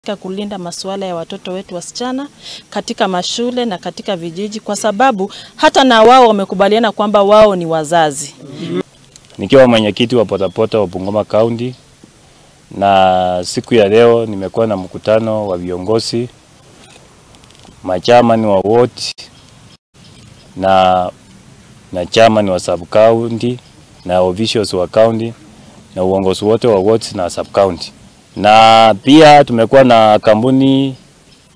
katika kulinda masuala ya watoto wetu wasichana katika mashule na katika vijiji, kwa sababu hata na wao wamekubaliana kwamba wao ni wazazi. Nikiwa mwenyekiti wa Potapota wa Bungoma County, na siku ya leo nimekuwa na mkutano wa viongozi, machairman wa ward na chairman wa sub county na officials wa county na uongozi wote wa wards na sub county. Na pia tumekuwa na kampuni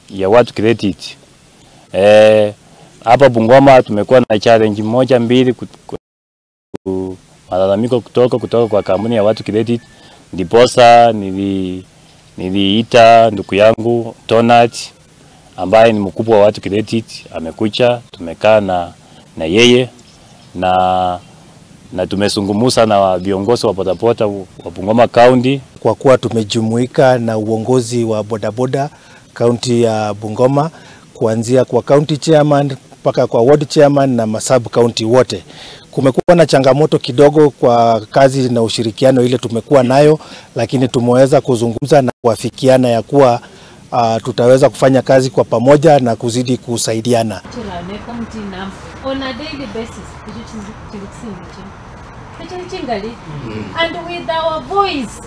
ya watu credit. Hapa Bungoma tumekuwa na challenge moja mbili malalamiko kutoka kwa kampuni ya watu credit. Ndiposa niliita ndugu yangu Tonat ambaye ni mkubwa wa watu credit, amekuja, tumekaa na yeye na tumezungumza na viongozi wa bodaboda wa Bungoma County, kwa kuwa tumejumuika na uongozi wa bodaboda county ya Bungoma, kuanzia kwa county chairman mpaka kwa ward chairman na sub county wote. Kumekuwa na changamoto kidogo kwa kazi na ushirikiano ile tumekuwa nayo, lakini tumeweza kuzungumza na kuafikiana ya kuwa tutaweza kufanya kazi kwa pamoja na kuzidi kusaidiana. On a daily basis, and with our voice.